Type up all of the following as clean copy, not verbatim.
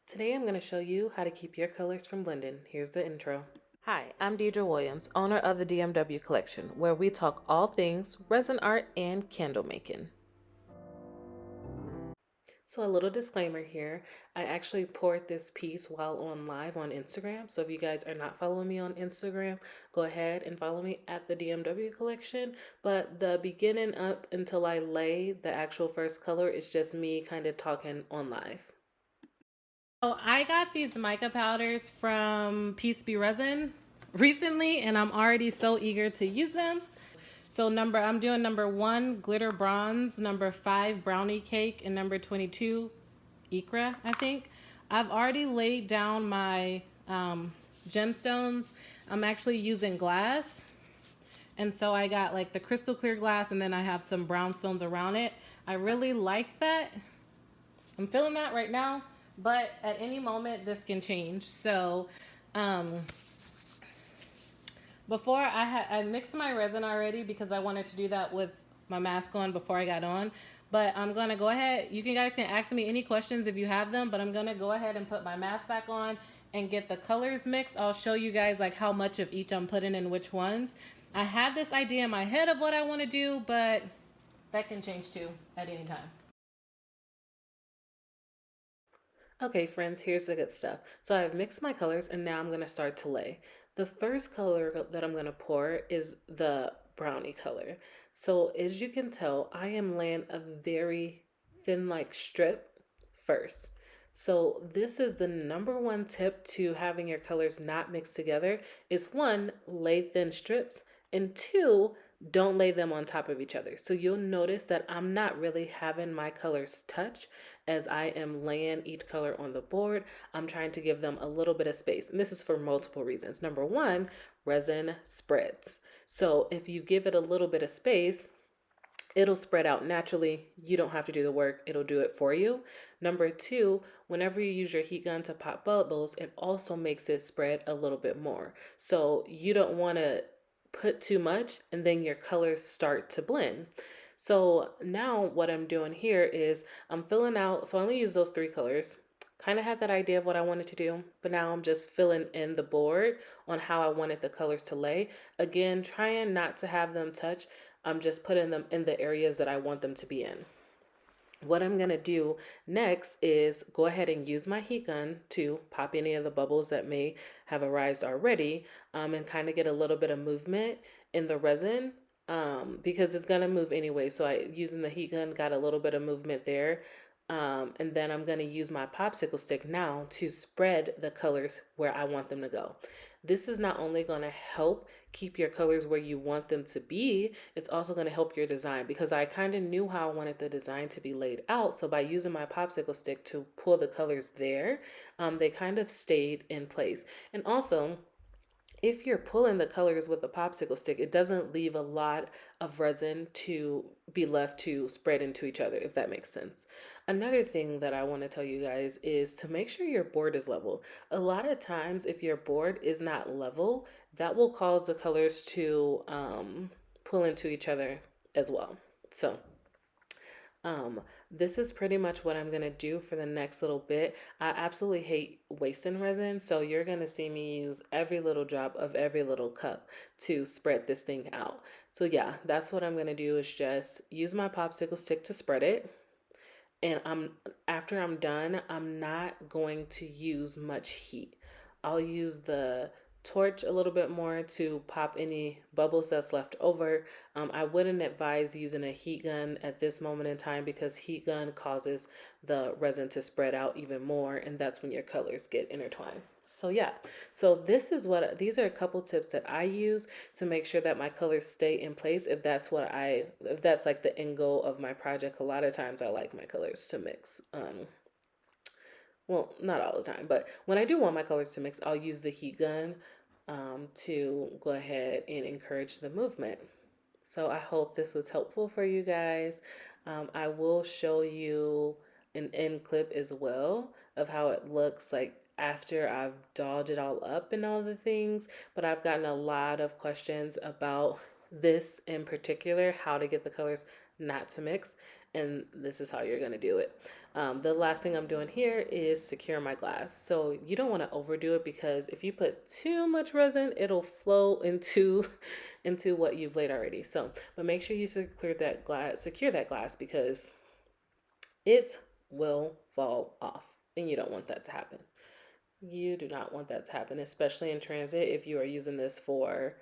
Today I'm going to show you how to keep your colors from blending. Here's the intro. Hi, I'm Deidre Williams, owner of the DMW Collection, where we talk all things resin art and candle making. So a little disclaimer here, I actually poured this piece while on live on Instagram. So if you guys are not following me on Instagram, go ahead and follow me at the DMW Collection. But the beginning up until I lay the actual first color is just me kind of talking on live. So I got these mica powders from Resin recently, and I'm already so eager to use them. So I'm doing number 1 glitter bronze, number 5 brownie cake, and number 22 ikra, I think. I've already laid down my gemstones. I'm actually using glass, and so I got like the crystal clear glass, and then I have some brown stones around it. I really like that. I'm feeling that right now, but at any moment this can change. So before I mixed my resin already because I wanted to do that with my mask on before I got on. But I'm gonna go ahead. You guys can ask me any questions if you have them, but I'm gonna go ahead and put my mask back on and get the colors mixed. I'll show you guys like how much of each I'm putting in which ones. I have this idea in my head of what I want to do, but that can change too at any time. Okay, friends, here's the good stuff. So I've mixed my colors and now I'm going to start to lay. The first color that I'm going to pour is the brownie color. So as you can tell, I am laying a very thin like strip first. So this is the number one tip to having your colors not mixed together is 1, lay thin strips, and 2, don't lay them on top of each other. So you'll notice that I'm not really having my colors touch as I am laying each color on the board. I'm trying to give them a little bit of space. And this is for multiple reasons. Number 1, resin spreads. So if you give it a little bit of space, it'll spread out naturally. You don't have to do the work. It'll do it for you. Number 2, whenever you use your heat gun to pop bubbles, it also makes it spread a little bit more. So you don't want to put too much and then your colors start to blend. So now what I'm doing here is I'm filling out, so I only use those 3 colors. Kind of had that idea of what I wanted to do, but now I'm just filling in the board on how I wanted the colors to lay. Again, trying not to have them touch. I'm just putting them in the areas that I want them to be in. What I'm going to do next is go ahead and use my heat gun to pop any of the bubbles that may have arisen already and kind of get a little bit of movement in the resin because it's going to move anyway. So using the heat gun, got a little bit of movement there. And then I'm going to use my popsicle stick now to spread the colors where I want them to go. This is not only going to help keep your colors where you want them to be, it's also going to help your design because I kind of knew how I wanted the design to be laid out. So by using my popsicle stick to pull the colors there, they kind of stayed in place. And also, if you're pulling the colors with a popsicle stick, it doesn't leave a lot of resin to be left to spread into each other, if that makes sense. Another thing that I want to tell you guys is to make sure your board is level. A lot of times, if your board is not level, that will cause the colors to pull into each other as well. So this is pretty much what I'm gonna do for the next little bit. I absolutely hate wasting resin, so you're gonna see me use every little drop of every little cup to spread this thing out. So yeah, that's what I'm gonna do is just use my popsicle stick to spread it. And after I'm done, I'm not going to use much heat. I'll use the torch a little bit more to pop any bubbles that's left over. I wouldn't advise using a heat gun at this moment in time because heat gun causes the resin to spread out even more, and that's when your colors get intertwined. So yeah, so these are a couple tips that I use to make sure that my colors stay in place if that's like the end goal of my project. A lot of times I like my colors to mix. Well, not all the time, but when I do want my colors to mix, I'll use the heat gun to go ahead and encourage the movement. So I hope this was helpful for you guys. I will show you an end clip as well of how it looks like after I've dolled it all up and all the things, but I've gotten a lot of questions about this in particular, how to get the colors not to mix. and this is how you're going to do it. The last thing I'm doing here is secure my glass. So you don't want to overdo it, because if you put too much resin, it'll flow into into what you've laid already. So, but make sure you secure that glass, because it will fall off, and you don't want that to happen. You do not want that to happen, especially in transit if you are using this for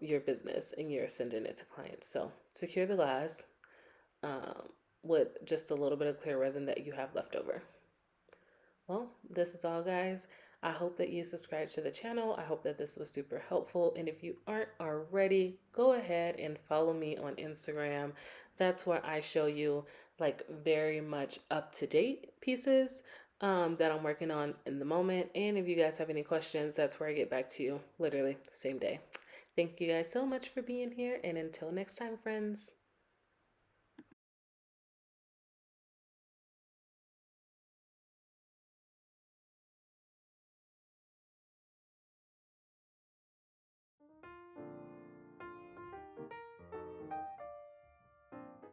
your business and you're sending it to clients. So secure the glass with just a little bit of clear resin that you have left over. Well, this is all, guys. I hope that you subscribe to the channel. I hope that this was super helpful. And if you aren't already, go ahead and follow me on Instagram. That's where I show you like very much up to date pieces that I'm working on in the moment. And if you guys have any questions, that's where I get back to you literally same day. Thank you guys so much for being here. And until next time, friends.